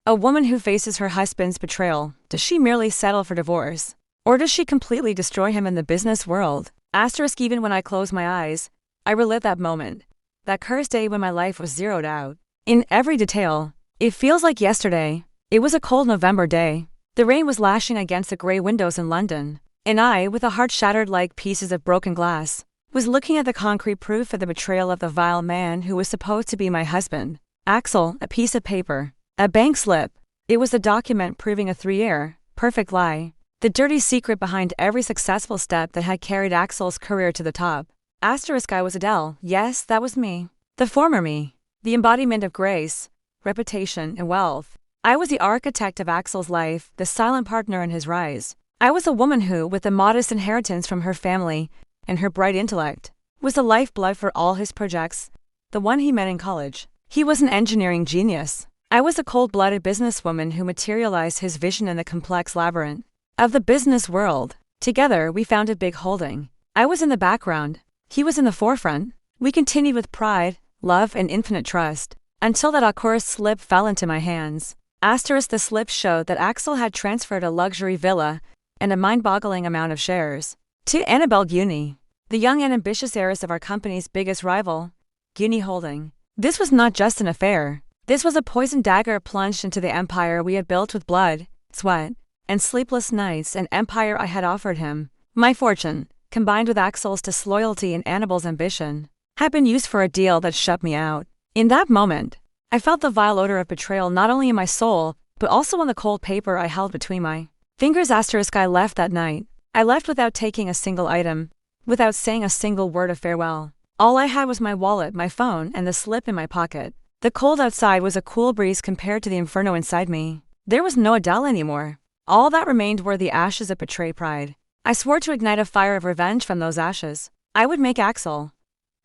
A woman who faces her husband's betrayal, does she merely settle for divorce? Or does she completely destroy him in the business world? Asterisk even when I close my eyes, I relive that moment. That cursed day when my life was zeroed out. In every detail, it feels like yesterday. It was a cold November day. The rain was lashing against the grey windows in London, and I, with a heart shattered like pieces of broken glass, was looking at the concrete proof of the betrayal of the vile man who was supposed to be my husband. Axel, a piece of paper, a bank slip. It was the document proving a 3-year, perfect lie. The dirty secret behind every successful step that had carried Axel's career to the top. Asterisk I was Adele. Yes, that was me. The former me. The embodiment of grace, reputation, and wealth. I was the architect of Axel's life, the silent partner in his rise. I was a woman who, with a modest inheritance from her family and her bright intellect, was the lifeblood for all his projects. The one he met in college. He was an engineering genius. I was a cold-blooded businesswoman who materialized his vision in the complex labyrinth of the business world. Together, we founded Big Holding. I was in the background. He was in the forefront. We continued with pride, love, and infinite trust, until that accursed slip fell into my hands. Asterisk the slip showed that Axel had transferred a luxury villa and a mind-boggling amount of shares to Annabelle Guiney, the young and ambitious heiress of our company's biggest rival, Guiney Holding. This was not just an affair. This was a poisoned dagger plunged into the empire we had built with blood, sweat, and sleepless nights, an empire I had offered him. My fortune, combined with Axel's disloyalty and Annabelle's ambition, had been used for a deal that shut me out. In that moment, I felt the vile odor of betrayal not only in my soul, but also on the cold paper I held between my fingers. Asterisk I left that night. I left without taking a single item, without saying a single word of farewell. All I had was my wallet, my phone, and the slip in my pocket. The cold outside was a cool breeze compared to the inferno inside me. There was no Adele anymore. All that remained were the ashes of betrayed pride. I swore to ignite a fire of revenge from those ashes. I would make Axel,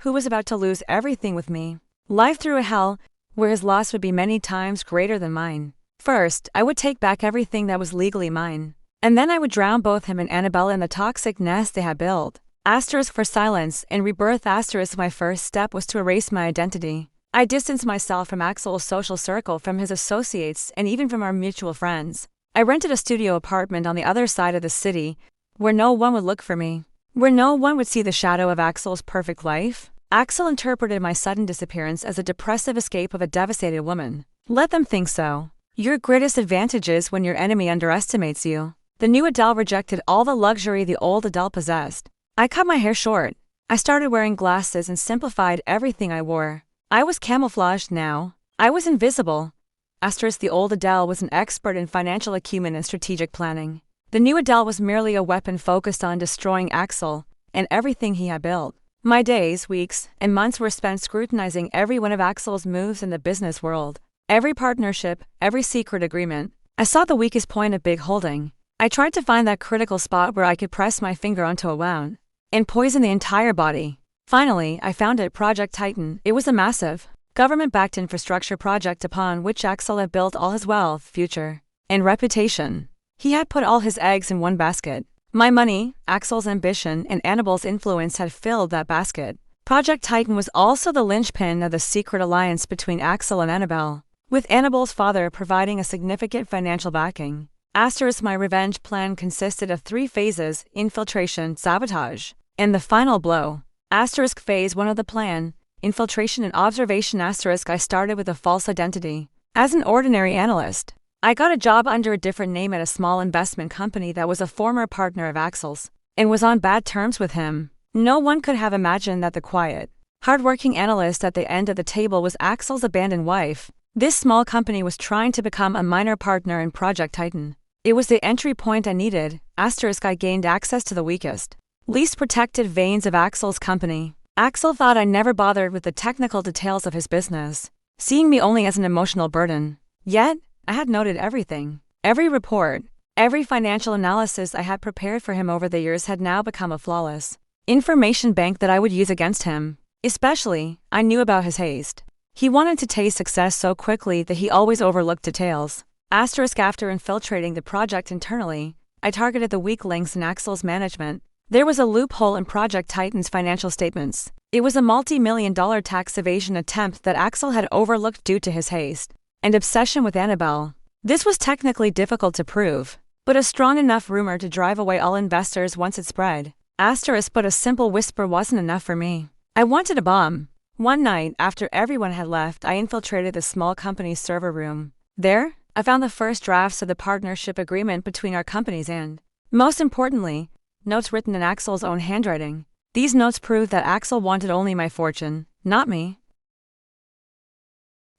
who was about to lose everything with me, live through a hell where his loss would be many times greater than mine. First, I would take back everything that was legally mine, and then I would drown both him and Annabelle in the toxic nest they had built. Asterisk for silence and rebirth. Asterisk my first step was to erase my identity. I distanced myself from Axel's social circle, from his associates, and even from our mutual friends. I rented a studio apartment on the other side of the city, where no one would look for me, where no one would see the shadow of Axel's perfect life. Axel interpreted my sudden disappearance as a depressive escape of a devastated woman. Let them think so. Your greatest advantage is when your enemy underestimates you. The new Adele rejected all the luxury the old Adele possessed. I cut my hair short. I started wearing glasses and simplified everything I wore. I was camouflaged now. I was invisible. Asterisk the old Adele was an expert in financial acumen and strategic planning. The new Adele was merely a weapon focused on destroying Axel and everything he had built. My days, weeks, and months were spent scrutinizing every one of Axel's moves in the business world. Every partnership, every secret agreement. I saw the weakest point of Big Holding. I tried to find that critical spot where I could press my finger onto a wound and poison the entire body. Finally, I found it: Project Titan. It was a massive, government-backed infrastructure project upon which Axel had built all his wealth, future, and reputation. He had put all his eggs in one basket. My money, Axel's ambition, and Annabelle's influence had filled that basket. Project Titan was also the linchpin of the secret alliance between Axel and Annabelle, with Annabelle's father providing a significant financial backing. Asterisk my revenge plan consisted of 3 phases: infiltration, sabotage, and the final blow. Asterisk phase 1 of the plan, infiltration and observation. Asterisk I started with a false identity. As an ordinary analyst, I got a job under a different name at a small investment company that was a former partner of Axel's, and was on bad terms with him. No one could have imagined that the quiet, hardworking analyst at the end of the table was Axel's abandoned wife. This small company was trying to become a minor partner in Project Titan. It was the entry point I needed. Asterisk I gained access to the weakest, least protected veins of Axel's company. Axel thought I never bothered with the technical details of his business, seeing me only as an emotional burden. Yet, I had noted everything. Every report, every financial analysis I had prepared for him over the years had now become a flawless information bank that I would use against him. Especially, I knew about his haste. He wanted to taste success so quickly that he always overlooked details. Asterisk after infiltrating the project internally, I targeted the weak links in Axel's management. There was a loophole in Project Titan's financial statements. It was a multi-million-dollar tax evasion attempt that Axel had overlooked due to his haste and obsession with Annabelle. This was technically difficult to prove, but a strong enough rumor to drive away all investors once it spread. But a simple whisper wasn't enough for me. I wanted a bomb. One night, after everyone had left, I infiltrated the small company's server room. There, I found the first drafts of the partnership agreement between our companies and, most importantly, notes written in Axel's own handwriting. These notes proved that Axel wanted only my fortune, not me.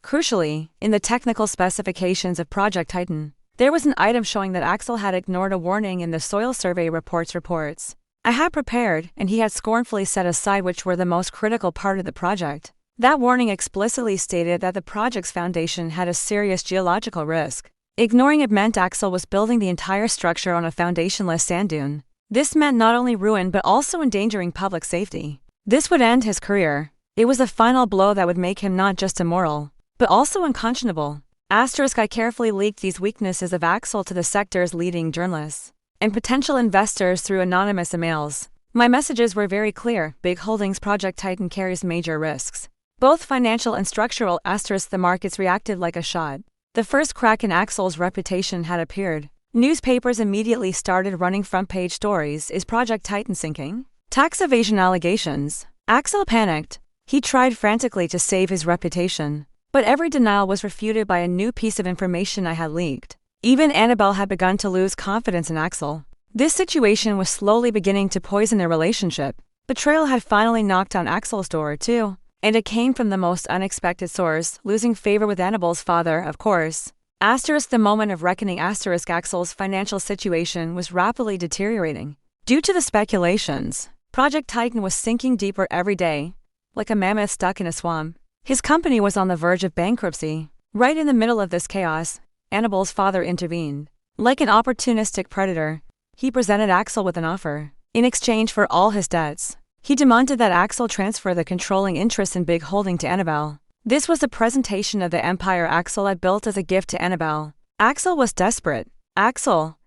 Crucially, in the technical specifications of Project Titan, there was an item showing that Axel had ignored a warning in the soil survey reports. I had prepared, and he had scornfully set aside which were the most critical part of the project. That warning explicitly stated that the project's foundation had a serious geological risk. Ignoring it meant Axel was building the entire structure on a foundationless sand dune. This meant not only ruin but also endangering public safety. This would end his career. It was a final blow that would make him not just immoral, but also unconscionable. I carefully leaked these weaknesses of Axel to the sector's leading journalists and potential investors through anonymous emails. My messages were very clear. Big Holdings Project Titan carries major risks, both financial and structural. The markets reacted like a shot. The first crack in Axel's reputation had appeared. Newspapers immediately started running front-page stories. Is Project Titan sinking? Tax evasion allegations. Axel panicked. He tried frantically to save his reputation, but every denial was refuted by a new piece of information I had leaked. Even Annabelle had begun to lose confidence in Axel. This situation was slowly beginning to poison their relationship. Betrayal had finally knocked on Axel's door too, and it came from the most unexpected source, losing favor with Annabelle's father, of course. The moment of reckoning. Axel's financial situation was rapidly deteriorating. Due to the speculations, Project Titan was sinking deeper every day, like a mammoth stuck in a swamp. His company was on the verge of bankruptcy. Right in the middle of this chaos, Annabelle's father intervened. Like an opportunistic predator, he presented Axel with an offer. In exchange for all his debts, he demanded that Axel transfer the controlling interest in Big Holding to Annabelle. This was a presentation of the empire Axel had built as a gift to Annabelle. Axel was desperate. Axel,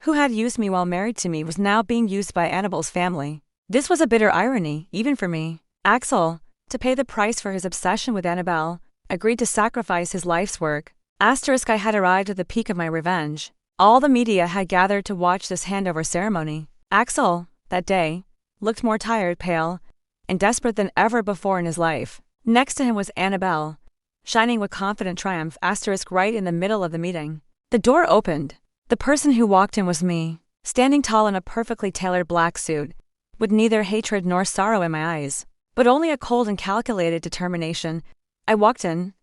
who had used me while married to me, was now being used by Annabelle's family. This was a bitter irony, even for me. Axel, to pay the price for his obsession with Annabelle, agreed to sacrifice his life's work. I had arrived at the peak of my revenge. All the media had gathered to watch this handover ceremony. Axel, that day, looked more tired, pale, and desperate than ever before in his life. Next to him was Annabelle, shining with confident triumph. Right in the middle of the meeting, the door opened. The person who walked in was me, standing tall in a perfectly tailored black suit, with neither hatred nor sorrow in my eyes, but only a cold and calculated determination. I walked in.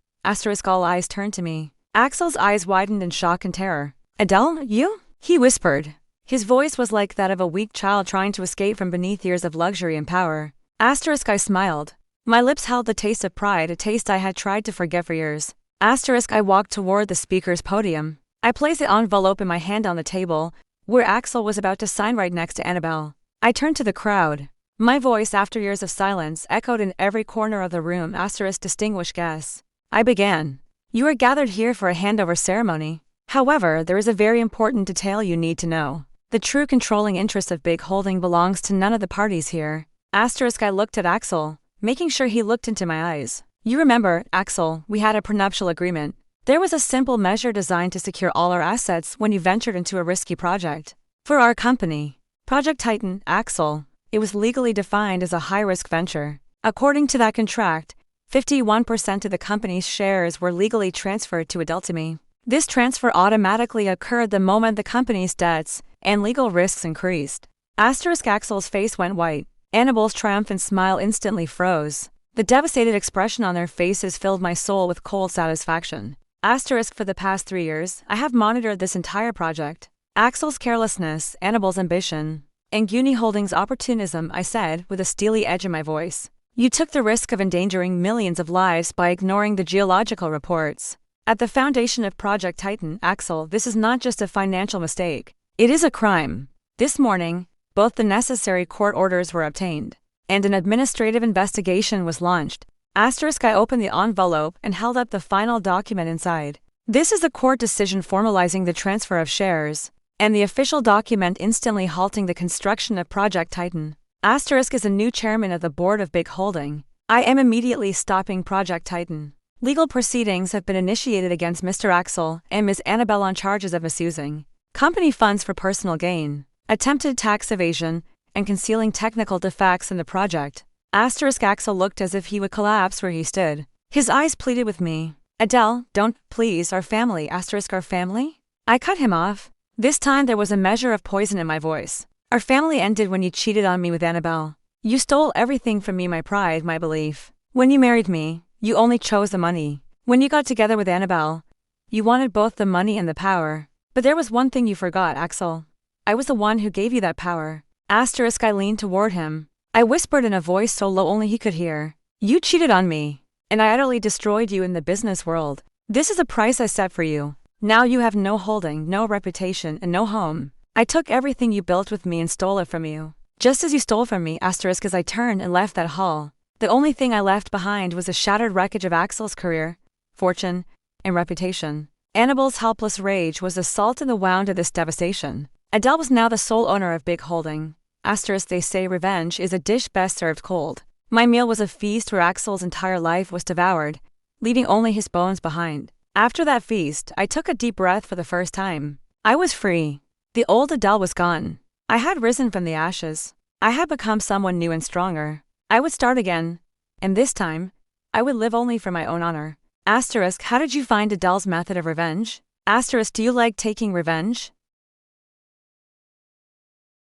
All eyes turned to me. Axel's eyes widened in shock and terror. Adel, you? He whispered. His voice was like that of a weak child trying to escape from beneath years of luxury and power. I smiled. My lips held the taste of pride, a taste I had tried to forget for years. I walked toward the speaker's podium. I placed the envelope in my hand on the table, where Axel was about to sign, right next to Annabelle. I turned to the crowd. My voice, after years of silence, echoed in every corner of the room. Distinguished guests. I began. You are gathered here for a handover ceremony. However, there is a very important detail you need to know. The true controlling interest of Big Holding belongs to none of the parties here. I looked at Axel, making sure he looked into my eyes. You remember, Axel, we had a prenuptial agreement. There was a simple measure designed to secure all our assets when you ventured into a risky project. For our company, Project Titan, Axel, it was legally defined as a high-risk venture. According to that contract, 51% of the company's shares were legally transferred to Adel to me. This transfer automatically occurred the moment the company's debts and legal risks increased. Axel's face went white. Annabelle's triumphant smile instantly froze. The devastated expression on their faces filled my soul with cold satisfaction. For the past 3 years, I have monitored this entire project. Axel's carelessness, Annabelle's ambition, and Uni Holdings' opportunism, I said, with a steely edge in my voice. You took the risk of endangering millions of lives by ignoring the geological reports. At the foundation of Project Titan, Axel, this is not just a financial mistake. It is a crime. This morning, both the necessary court orders were obtained, and an administrative investigation was launched. I opened the envelope and held up the final document inside. This is the court decision formalizing the transfer of shares, and the official document instantly halting the construction of Project Titan. Is a new chairman of the board of Big Holding. I am immediately stopping Project Titan. Legal proceedings have been initiated against Mr. Axel and Ms. Annabelle on charges of misusing company funds for personal gain, attempted tax evasion, and concealing technical defects in the project. Axel looked as if he would collapse where he stood. His eyes pleaded with me. Adele, don't, please, our family, our family? I cut him off. This time there was a measure of poison in my voice. Our family ended when you cheated on me with Annabelle. You stole everything from me, my pride, my belief. When you married me, you only chose the money. When you got together with Annabelle, you wanted both the money and the power. But there was one thing you forgot, Axel. I was the one who gave you that power. I leaned toward him. I whispered in a voice so low only he could hear. You cheated on me, and I utterly destroyed you in the business world. This is a price I set for you. Now you have no holding, no reputation, and no home. I took everything you built with me and stole it from you. Just as you stole from me, as I turned and left that hall. The only thing I left behind was the shattered wreckage of Axel's career, fortune, and reputation. Annabelle's helpless rage was the salt in the wound of this devastation. Adele was now the sole owner of Big Holding. They say revenge is a dish best served cold. My meal was a feast where Axel's entire life was devoured, leaving only his bones behind. After that feast, I took a deep breath for the first time. I was free. The old Adele was gone. I had risen from the ashes. I had become someone new and stronger. I would start again, and this time, I would live only for my own honor. How did you find Adele's method of revenge? Do you like taking revenge?